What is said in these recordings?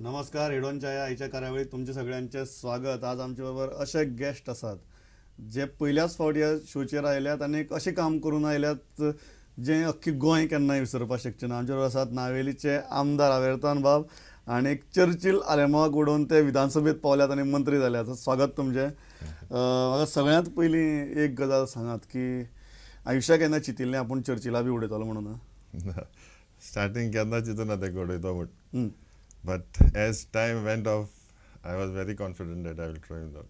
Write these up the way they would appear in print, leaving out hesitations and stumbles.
नमस्कार. हेडोनच्या या आयच्या कार्यावळीत तुमचे सगळ्यांचे स्वागत. आज आमचे बरोबर असे गेस्ट असतात जे पहिल्याच फावट ह्या शोचेर आयल्यात आणि अशें काम करून आयल्यात जे अख्खी गोंय केन्नाय विसरपाक शकचे ना. आमचे बरोबर आसात नावेलीचे आमदार आवेर्तान बाब आणि चर्चिल आलेमाक उडोवन ते विधानसभेत पावल्यात आणि मंत्री जाल्यात. स्वागत तुमचे. म्हाका सगळ्यांत पयलीं एक गजाल सांगात की आयुश्याक केन्ना चिंतिल्लें आपूण चर्चिला बी उडयतलो म्हणून? स्टार्टिंग केन्ना चिंतून ना तें उडयतो म्हूण. But as time went off, I was very confident that I will throw him down.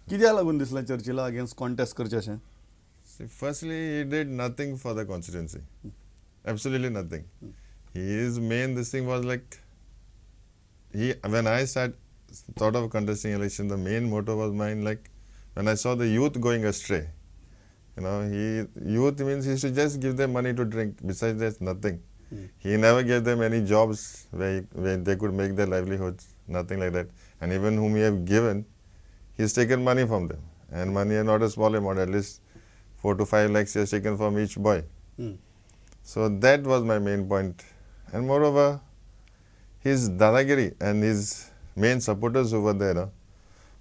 कित्याक लागून दिसलें चर्चिला अगेन्स्ट कॉन्टेस्ट करचें अशें? See, firstly, he did nothing for the constituency. Absolutely nothing. His main this thing was like, when I thought of contesting election, the main motto was mine like, when I saw the youth going astray, youth means he should just give them money to drink. Besides that, nothing. He never gave them any jobs where they could make their livelihoods, nothing like that. And even whom he have given, he's taken money from them. And money is not a small amount, at least 4 to 5 lakhs he has taken from each boy. So that was my main point. And moreover, his dadagiri and his main supporters over there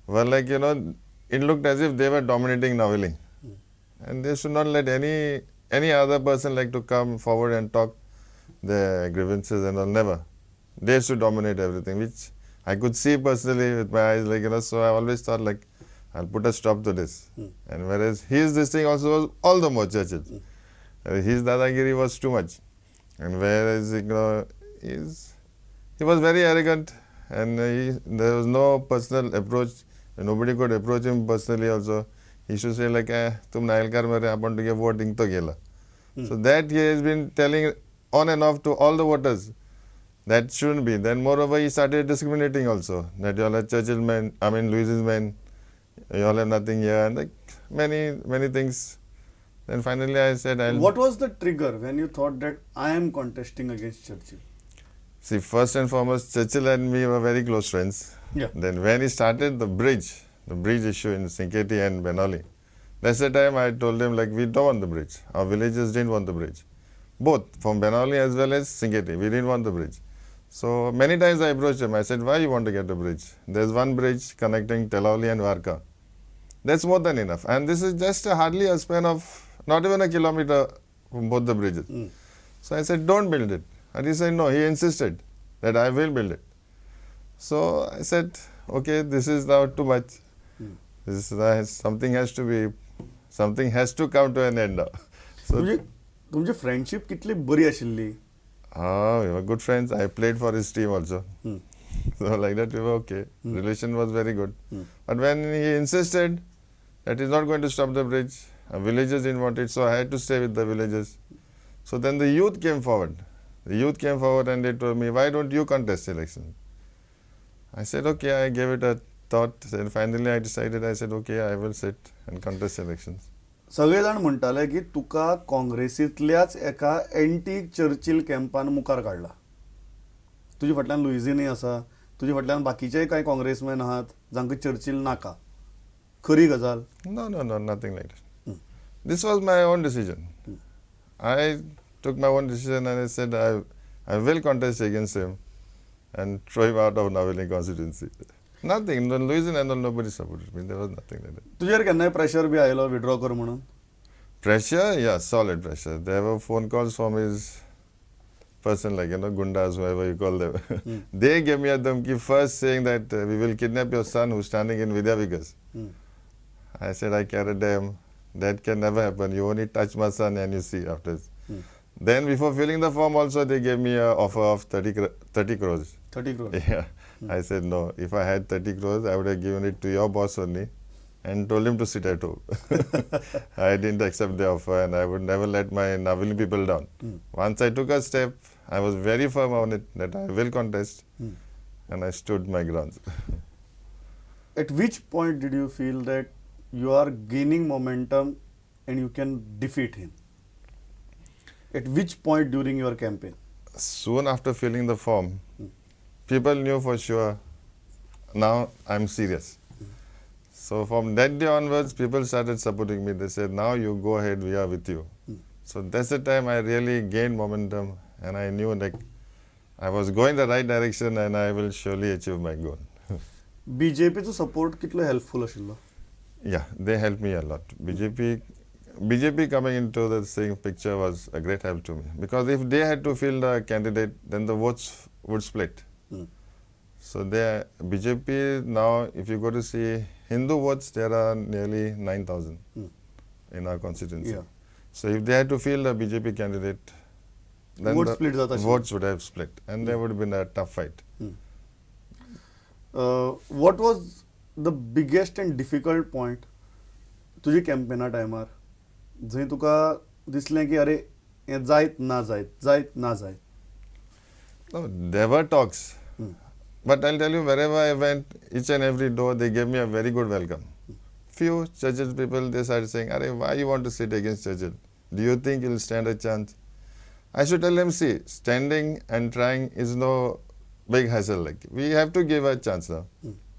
were like, it looked as if they were dominating Naveli. And they should not let any other person like to come forward and talk their grievances and all. Never. They should dominate everything, which I could see personally with my eyes, like, so I always thought like, I'll put a stop to this. And whereas his this thing also was all the more Churchill. His dadagiri was too much. And whereas, he was very arrogant and there was no personal approach. And nobody could approach him personally also. He should say like, tum nailkar mere apan to give voting to gela. So that he has been telling on and off to all the voters. That shouldn't be. Then moreover, he started discriminating also. That you all are Churchill men, Louis's men, you all have nothing here, and like many things. Then finally I said, What was the trigger when you thought that I am contesting against Churchill? See, first and foremost, Churchill and me were very close friends. Yeah. Then when he started the bridge issue in Sinketi and Benali, that's the time I told him like, we don't want the bridge. Our villagers didn't want the bridge. Both from Benali as well as Sinketi. We didn't want the bridge. So many times I approached him. I said, why you want to get a bridge? There's one bridge connecting Telauli and Varka. That's more than enough. And this is just hardly a span of not even a kilometer from both the bridges. So I said, don't build it. And he said, no. He insisted that I will build it. So I said, okay, this is now too much. Something has to come to an end now. So तुमची friendship कितली बरी आशिल्ली? We were good friends. I played for his team also. So like that we were okay. Relation was very good. But when he insisted that he's not going to stop the bridge, villagers didn't want it, so I had to stay with the villagers. So then the youth came forward. And they told me, why don't you contest election? I said, okay, I gave it a thought. And finally I decided, I said, okay, I will sit and contest elections. सगळेजाण म्हणटाले की तुका काँग्रेसींतल्याच एका anti Churchill कॅम्पान मुखार काडला. तुजे फाटल्यान लुइजीनय आसा, तुजे फाटल्यान बाकीचेय कांय काँग्रेसमॅन आहात जांकां चर्चिल नाका. खरी गजाल? No, nothing like that. This was my own decision. I took my own decision and I said I will contest against him and throw him out of Naveli constituency. Nothing. No, Louis and nobody supported me. There was nothing like that. तुजेर केन्नाय pressure B आयलो withdraw कर म्हणून? Pressure? Yeah, solid pressure. There were phone calls from his person, like, gundas, whoever you call them. They gave me a dhamki first saying that we will kidnap your son who's standing in Vidya Vikas. I said, I care a damn. That can never happen. You only touch my son and you see after. Then before filling the form also, they gave me an offer of 30 crores. 30 crores? Yeah. I said, no. If I had 30 crores, I would have given it to your boss only and told him to sit at home. I didn't accept the offer and I would never let my Naveli people down. Once I took a step, I was very firm on it that I will contest and I stood my grounds. At which point did you feel that you are gaining momentum and you can defeat him? At which point during your campaign? Soon after filling the form, people knew for sure now I'm serious. So from that day onwards, people started supporting me. They said, now you go ahead, we are with you. So that's the time I really gained momentum and I knew like I was going the right direction and I will surely achieve my goal. बीजेपीचो support कितलो helpful आशिल्लो? Yeah, they helped me a lot. BJP coming into the same picture was a great help to me, because if they had to field a candidate, then the votes would split. So BJP now, if you go to see Hindu votes, there are nearly 9,000 in our constituency. Yeah. So if they had to field a BJP candidate, then Vote the split जाता आशिल्लो. votes would have split, and there would have been a tough fight. what was the biggest and difficult point तुझी कॅम्पेना टायमार जंय तुका दिसलें की अरे हें जायत ना जायत? No, there were talks. But I'll tell you, wherever I went, each and every door, they gave me a very good welcome. Few Churchill people, they started saying, "Arey, why you want to sit against Churchill? Do you think you'll stand a chance?" I should tell them, see, standing and trying is no big hassle. Like, we have to give a chance now.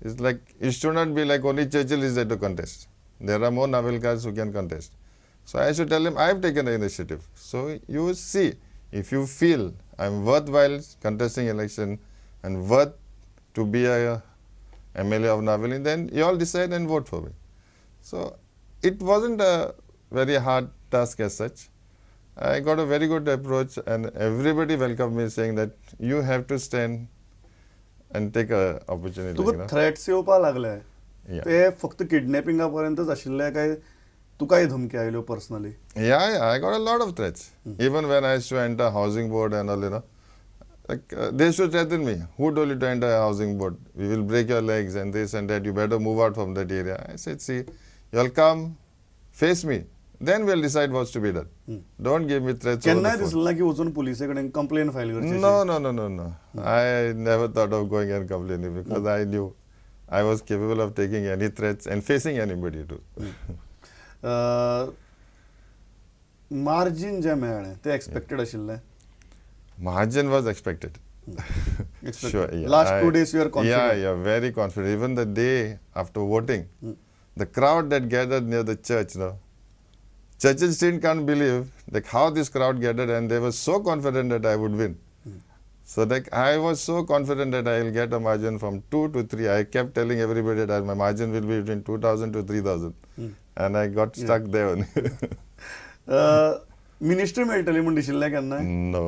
It's like, it should not be like only Churchill is there to contest. There are more Navalkars who can contest. So I should tell them, I have taken the initiative. So you see, if you feel I'm worthwhile contesting election and worth to be a MLA of Naveli, then you all decide and vote for me. So it wasn't a very hard task as such. I got a very good approach and everybody welcomed me, saying that you have to stand and take a opportunity. तुका threats येवपाक लागले ते फक्त किडनॅपिंगा पर्यंतच आशिल्ले काय तुकाय धमकी आयल्यो personally? Yeah, I got a lot of threats. Even when I used to enter housing board and all, like they used to threaten me. Who told you to enter a housing board? We will break your legs and this and that. You better move out from that area. I said, see, you'll come, face me. Then we'll decide what's to be done. Don't give me threats. केन्नाय दिसलें ना की वचून पुलिसेकडे complain file करची? No. I never thought of going and complaining, because I knew I was capable of taking any threats and facing anybody too. Margin जे मेळ्ळें ते expected आशिल्लें? Margin was expected. Sure. Yeah. Last 2 days you are confident? Yeah, very confident. Even the day after voting, the crowd that gathered near the church, Churchill still can't believe like how this crowd gathered, and they were so confident that I would win. So like I was so confident that I will get a margin from 2 to 3. I kept telling everybody that my margin will be between 2,000 to 3,000. And I got stuck there only. Ministry मेळटली म्हण दिशिल्लें केन्नाय? No.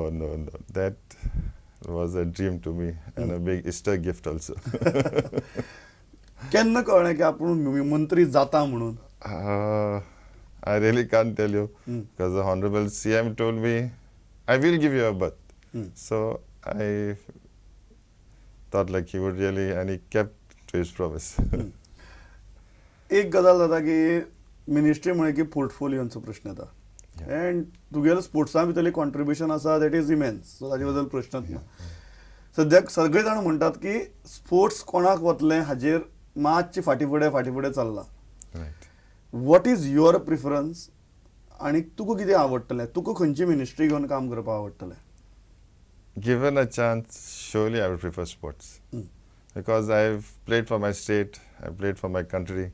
That was a dream to me and a big Easter gift also. केन्ना कळ्ळें की आपूण मंत्री जाता म्हणून? I really can't tell you, because the Honorable CM told me, I will give you a berth. So I thought like he would really, and he kept to his promise. एक गजाल जाता की मिनिस्ट्री म्हळ्ळें की पोर्टफोलियोचो प्रश्न येता. And तुगेलो स्पोर्ट्सा भितरली contribution आसा दॅट इज इमेन्स. सो ताजे बद्दल प्रश्नच ना. सद्याक सगळे जाण म्हणटात की स्पोर्ट्स कोणाक वतलें हाजेर मातशी फाटीं फुडें चल्ला. What is your preference? आनी तुका कितें आवडटलें? तुका खंयची मिनिस्ट्री घेवन काम करपाक आवडटलें? Given a chance, surely I would prefer sports. Because I've played for my state, I've played for my country.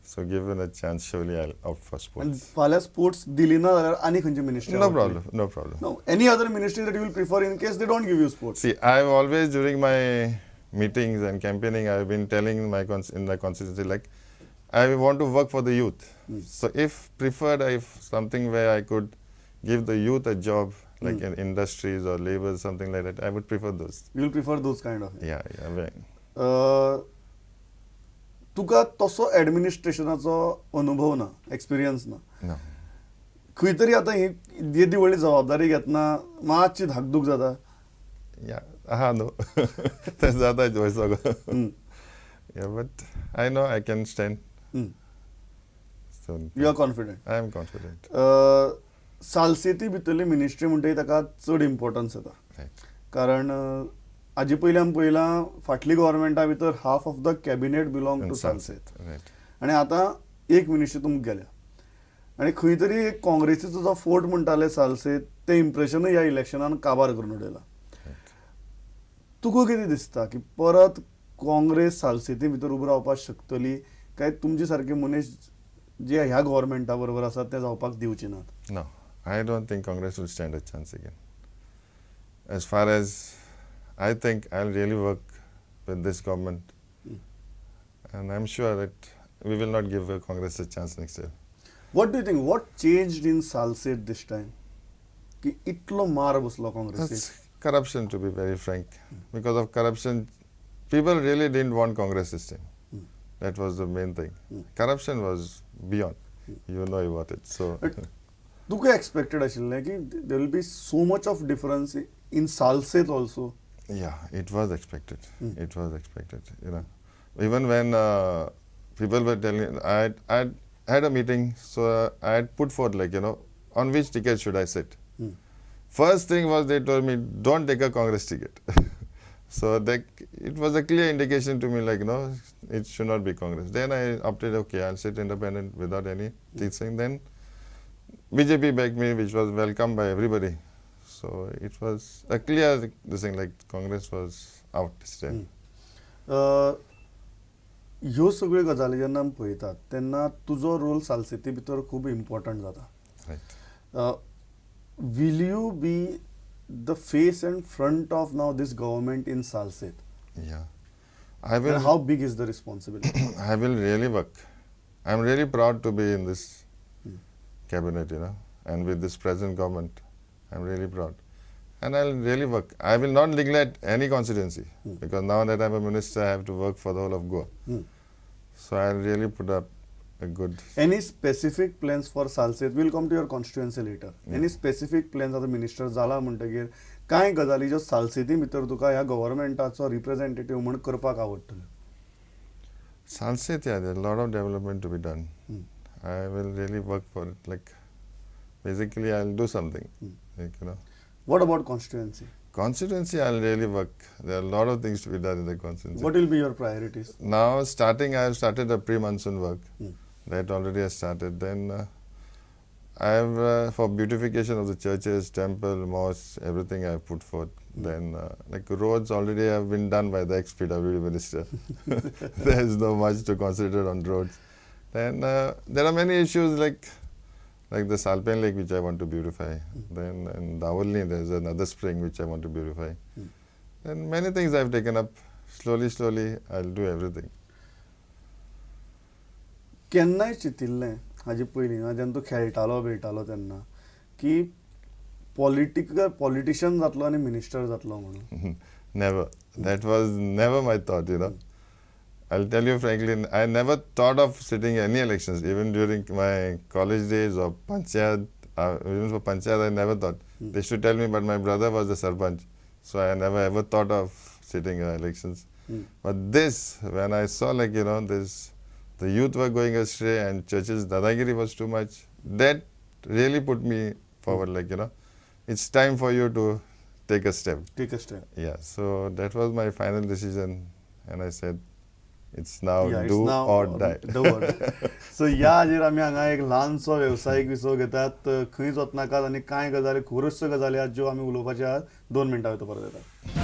So given a chance, surely I'll opt for sports. आनी फाल्यां स्पोर्ट्स दिली ना जाल्यार आनी खंयची ministry? No problem. No, any other ministry that you will prefer in case they don't give you sports? See, I've always, during my meetings and campaigning, I've been telling in my constituency, like, I want to work for the youth. So if preferred, if something where I could give the youth a job, like in industries or labor, something like that, I would prefer those. You will prefer those kind of? Yeah. तुका तसो एडमिनिस्ट्रेशनाचो अनुभव ना, experience ना. No. खंय तरी आतां ही येदी व्हडली जबाबदारी घेतना मातशी धाकधूक जाता? Yeah. No. That's जाता सगळं. Yeah, but I know I can stand. So You are confident? I am confident. सालसेती भितरली मिनिस्ट्री म्हणटा ताका चड इम्पॉर्टन्स येता. Right. कारण हाजे पयल्यान पयलां फाटली गव्हर्मेंटा भितर half of the cabinet belong to Salcete. Right. आनी आतां एक मिनिस्ट्री तुमकां गेल्या. आनी खंय तरी एक काँग्रेसीचो जो फोर्ट म्हणटाले सालसेत ते इम्प्रेशनूय ह्या इलेक्शनान काबार करून उडयला. तुका कितें दिसता की परत काँग्रेस सालसेती भितर उबो रावपाक शकतली काय तुमचे सारके मनीस जे ह्या गव्हर्मेंटा बरोबर आसात ते जावपाक दिवचे नात? No, I don't think Congress will stand a chance again. As far as I think I'll really work with this government, and I'm sure that we will not give Congress a chance next year. What do you think? What changed in Salsette this time? की इतलो मार बसलो काँग्रेसीक. That's corruption, to be very frank. Because of corruption, people really didn't want Congress this time. That was the main thing. Corruption was beyond. You know about it. So तुका expected आशिल्लें की there will be so much of difference in Salsette also. yeah, it was expected. It was expected. You know, even when people were telling, I had a meeting, so I had put forth, like, you know, on which ticket should I sit. First thing was they told me, don't take a Congress ticket. So it was a clear indication to me, like, you know, it should not be Congress. Then I opted, okay, I'll sit independent without any teaching. Then BJP backed me, which was welcomed by everybody. So it was a clear thing, like Congress was out this time. ह्यो सगळ्यो गजाली जेन्ना आमी पळयतात तेन्ना तुजो role सालसेती भितर खूब इम्पॉर्टंट जाता. Right. Will you be the face and front of now this government in Salsette? Yeah. I will. And how big is the responsibility? I will really work. I'm really proud to be in this cabinet, you know, and with this present government. I'm really proud. And I'll really work. I will not neglect any constituency because now that I'm a minister, I have to work for the whole of Goa. So I'll really put up a good. Any specific plans for Salsette? We'll come to your constituency later. Any specific plans as a minister जाला म्हणटकीर काय गजाली ज्यो सालसेती भितर तुका ह्या गव्हर्नमेंटाचो representative म्हणून करपाक आवडटल्यो? Salsette, yeah, there's a lot of development to be done. I will really work for it. Like, basically, I'll do something. Like, you know. What about constituency? Constituency, I'll really work. There are a lot of things to be done in the constituency. What will be your priorities? Now, I have started the pre-monsoon work. That already has started. Then I have for beautification of the churches, temple, mosques, everything I have put forth. Then like roads already have been done by the ex-PWD minister. There is no much to consider on roads. Then there are many issues like the Salpen Lake, which I want to beautify. Then in Davalni there is another spring which I want to beautify. And many things I have taken up. Slowly I'll do everything. केन्नाय चिंतिल्लें हाजे पयलीं जेन्ना तूं खेळटालो बिळटालो तेन्ना की politician जातलो आनी मिनिस्टर जातलो म्हणून? Never. That was never my thought, you know. I'll tell you frankly, I never thought of sitting any elections, even during my college days or Panchayat. Even for Panchayat, I never thought. They should tell me, but my brother was the Sarpanch. So I never ever thought of sitting elections. But this, when I saw, like, you know, the youth were going astray and churches, Dadagiri was too much, that really put me forward, like, you know, it's time for you to take a step. Take a step. Yeah, so that was my final decision, and I said, it's now Yeah, do it's now or die. Do or die. So ह्या हाजेर आमी हांगा एक ल्हानसो वेवसायीक विसव घेतात. खंयच वचनाकात आनी कांय गजाली खबरच्यो गजाली आहात ज्यो आमी उलोवपाचे आहात. 2 मिनटां भितर परत येतात.